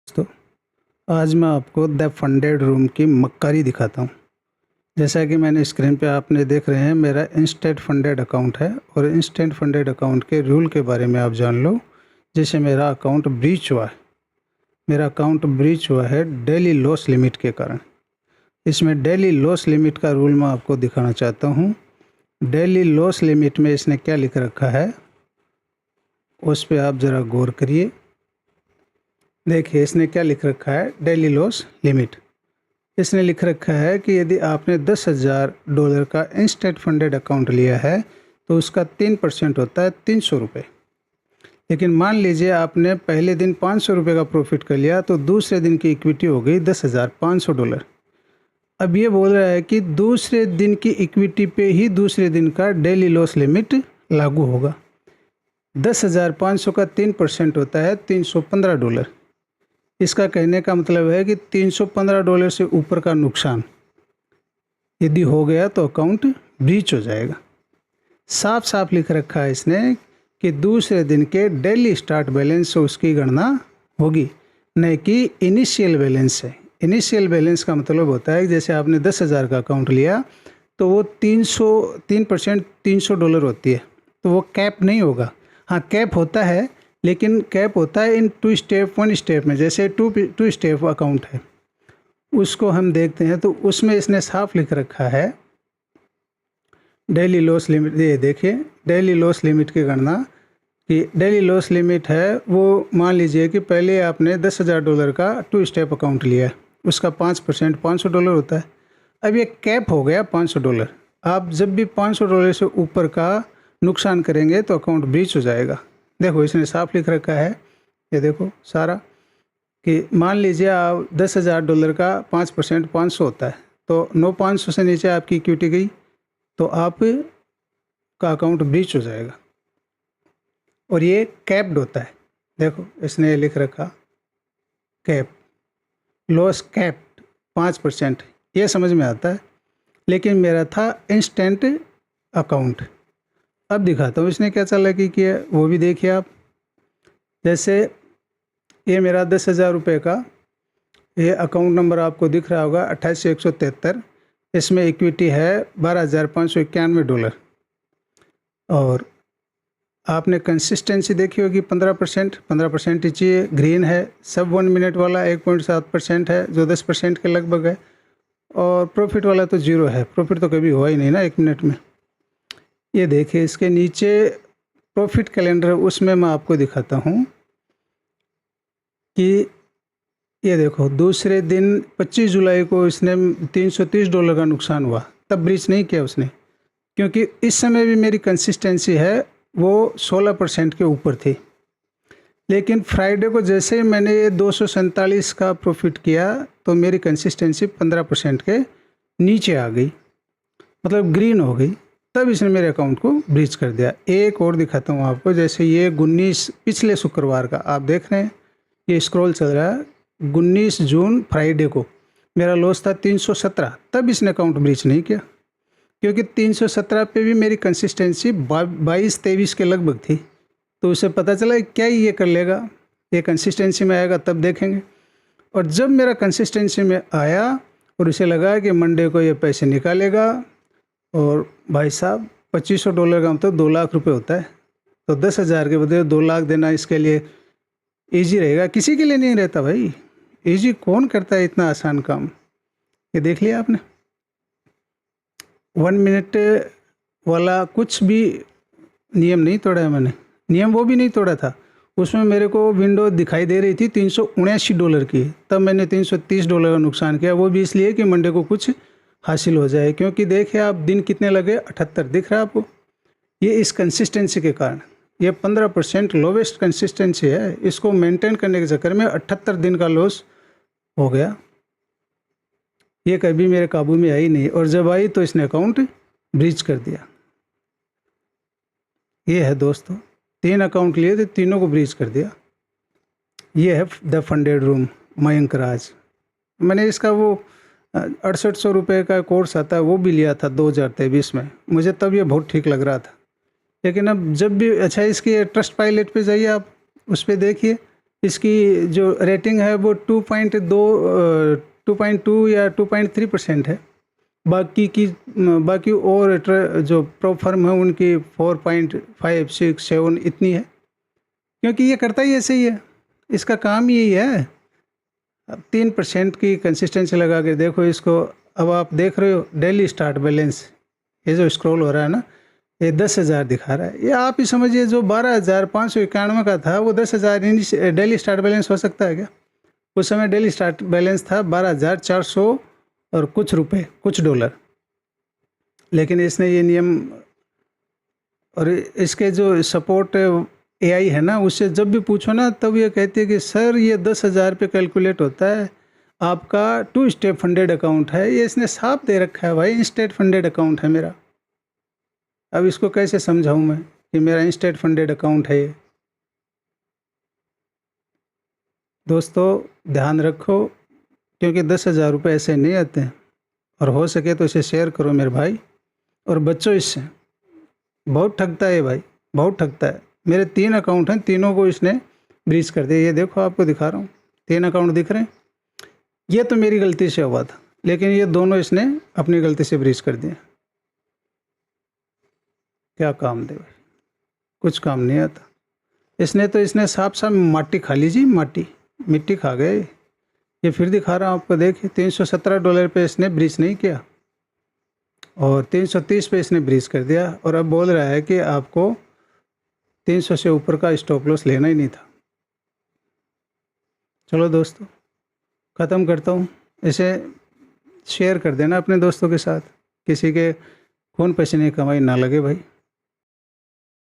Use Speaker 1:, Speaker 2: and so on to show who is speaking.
Speaker 1: दोस्तों, आज मैं आपको द फंडेड रूम की मक्कारी दिखाता हूँ। जैसा कि मैंने स्क्रीन पे आपने देख रहे हैं, मेरा इंस्टेंट फंडेड अकाउंट है और इंस्टेंट फंडेड अकाउंट के रूल के बारे में आप जान लो। जैसे मेरा अकाउंट ब्रीच हुआ है, मेरा अकाउंट ब्रीच हुआ है डेली लॉस लिमिट के कारण। इसमें डेली लॉस लिमिट का रूल मैं आपको दिखाना चाहता हूँ। डेली लॉस लिमिट में इसने क्या लिख रखा है, उस पर आप ज़रा गौर करिए। देखिए इसने क्या लिख रखा है, डेली लॉस लिमिट। इसने लिख रखा है कि यदि आपने $10,000 का इंस्टेंट फंडेड अकाउंट लिया है तो उसका 3% होता है 300 रुपये। लेकिन मान लीजिए आपने पहले दिन $500 का प्रॉफिट कर लिया तो दूसरे दिन की इक्विटी हो गई $10,500। अब ये बोल रहा है कि दूसरे दिन की इक्विटी पे ही दूसरे दिन का डेली लॉस लिमिट लागू होगा। 10,500 का 3% होता है $315। इसका कहने का मतलब है कि $315 से ऊपर का नुकसान यदि हो गया तो अकाउंट ब्रीच हो जाएगा। साफ साफ लिख रखा है इसने कि दूसरे दिन के डेली स्टार्ट बैलेंस से उसकी गणना होगी, न कि इनिशियल बैलेंस से। इनिशियल बैलेंस का मतलब होता है कि जैसे आपने 10,000 का अकाउंट लिया तो वो 3% $300 होती है, तो वो कैप नहीं होगा। हाँ, कैप होता है, लेकिन कैप होता है इन 2 स्टेप 1 स्टेप में। जैसे टू स्टेप अकाउंट है, उसको हम देखते हैं तो उसमें इसने साफ लिख रखा है डेली लॉस लिमिट। ये देखिए डेली लॉस लिमिट की गणना कि डेली लॉस लिमिट है वो, मान लीजिए कि पहले आपने $10,000 का 2 स्टेप अकाउंट लिया है, उसका 5% $500 होता है। अब ये कैप हो गया $500। आप जब भी $500 से ऊपर का नुकसान करेंगे तो अकाउंट ब्रीच हो जाएगा। देखो इसने साफ लिख रखा है, ये देखो सारा, कि मान लीजिए आप $10,000 का 5% 500 होता है, तो 9,500 से नीचे आपकी इक्विटी गई तो आप का अकाउंट ब्रीच हो जाएगा। और ये कैप्ड होता है, देखो इसने लिख रखा कैप, लॉस कैप्ड 5%, ये समझ में आता है। लेकिन मेरा था इंस्टेंट अकाउंट। अब दिखाता हूँ इसने क्या चालाकी किया, वो भी देखिए आप। जैसे ये मेरा $10,000 का ये अकाउंट नंबर आपको दिख रहा होगा 28,173। इसमें इक्विटी है $12,591 और आपने कंसिस्टेंसी देखी होगी 15% ही चाहिए। ग्रीन है, सब 1 मिनट वाला 1.7% है जो 10% के लगभग है, और प्रॉफिट वाला तो 0 है। प्रॉफिट तो कभी हुआ ही नहीं ना 1 मिनट में। ये देखिए इसके नीचे प्रॉफिट कैलेंडर, उसमें मैं आपको दिखाता हूँ कि ये देखो दूसरे दिन 25 जुलाई को इसने $330 का नुकसान हुआ, तब ब्रीच नहीं किया उसने, क्योंकि इस समय भी मेरी कंसिस्टेंसी है वो 16% के ऊपर थी। लेकिन फ्राइडे को जैसे ही मैंने ये 247 का प्रॉफिट किया तो मेरी कंसिस्टेंसी 15% के नीचे आ गई, मतलब ग्रीन हो गई, तब इसने मेरे अकाउंट को ब्रीच कर दिया। एक और दिखाता हूँ आपको, जैसे ये 19 पिछले शुक्रवार का आप देख रहे हैं, ये स्क्रॉल चल रहा है 19 जून फ्राइडे को मेरा लॉस था 317, तब इसने अकाउंट ब्रीच नहीं किया, क्योंकि 317 पे भी मेरी कंसिस्टेंसी 22-23 के लगभग थी। तो उसे पता चला क्या ये कर लेगा, ये कंसिस्टेंसी में आएगा तब देखेंगे। और जब मेरा कंसिस्टेंसी में आया और उसे लगा कि मंडे को ये पैसे निकालेगा, और भाई साहब $2,500 का मतलब 2 लाख रुपए होता है, तो 10,000 के बदले 2 लाख देना इसके लिए ईजी रहेगा। किसी के लिए नहीं रहता भाई, ईजी कौन करता है इतना आसान काम। ये देख लिया आपने, 1 मिनट वाला कुछ भी नियम नहीं तोड़ा है मैंने, नियम वो भी नहीं तोड़ा था। उसमें मेरे को विंडो दिखाई दे रही थी $379 की, तब मैंने $330 का नुकसान किया, वो भी इसलिए कि मंडे को कुछ हासिल हो जाए। क्योंकि देखिए आप दिन कितने लगे, 78 दिख रहा है आपको। ये इस कंसिस्टेंसी के कारण, ये 15% लोवेस्ट कंसिस्टेंसी है, इसको मेंटेन करने के चक्कर में 78 दिन का लॉस हो गया। ये कभी मेरे काबू में आई नहीं, और जब आई तो इसने अकाउंट ब्रीच कर दिया। ये है दोस्तों, 3 अकाउंट लिए थे, तीनों को ब्रीच कर दिया। ये है द फंडेड रूम मयंक राज। मैंने इसका वो 6800 रुपये का कोर्स आता है वो भी लिया था 2023 में, मुझे तब ये बहुत ठीक लग रहा था। लेकिन अब जब भी, अच्छा इसकी ट्रस्ट पायलट पे जाइए आप, उस पर देखिए इसकी जो रेटिंग है वो 2.2 या 2.3% है। बाकी और जो प्रो फर्म है उनकी 4.5, 6, 7 इतनी है, क्योंकि ये करता ही ऐसे ही है, इसका काम यही है। अब 3% की कंसिस्टेंसी लगा के देखो इसको। अब आप देख रहे हो डेली स्टार्ट बैलेंस, ये जो स्क्रॉल हो रहा है ना, ये 10,000 दिखा रहा है। ये आप ही समझिए जो 12,591 का था वो 10,000 डेली स्टार्ट बैलेंस हो सकता है क्या? उस समय डेली स्टार्ट बैलेंस था 12,400 और कुछ रुपए, कुछ डॉलर। लेकिन इसने ये नियम और इसके जो सपोर्ट एआई है ना, उससे जब भी पूछो ना तब ये कहती है कि सर ये 10,000 पे कैलकुलेट होता है, आपका 2 स्टेप फंडेड अकाउंट है। ये इसने साफ दे रखा है भाई, इंस्टेट फंडेड अकाउंट है मेरा। अब इसको कैसे समझाऊं मैं कि मेरा इंस्टेट फंडेड अकाउंट है ये? दोस्तों ध्यान रखो, क्योंकि 10,000 रुपये ऐसे नहीं आते हैं। और हो सके तो इसे शेयर करो मेरे भाई, और बच्चों इससे। बहुत ठगता है भाई, बहुत ठगता है। मेरे 3 अकाउंट हैं, तीनों को इसने ब्रीच कर दिया। ये देखो आपको दिखा रहा हूँ, 3 अकाउंट दिख रहे हैं। ये तो मेरी गलती से हुआ था, लेकिन ये दोनों इसने अपनी गलती से ब्रीच कर दिया। क्या काम दे भाई, कुछ काम नहीं आता। इसने साफ साफ माटी खा लीजिए, मिट्टी खा गए। ये फिर दिखा रहा हूँ आपको, देखिए $317 पे इसने ब्रीच नहीं किया और 330 पे इसने ब्रीच कर दिया, और अब बोल रहा है कि आपको 300 से ऊपर का स्टॉप लॉस लेना ही नहीं था। चलो दोस्तों ख़त्म करता हूँ। इसे शेयर कर देना अपने दोस्तों के साथ, किसी के खून पसीने की कमाई ना लगे भाई।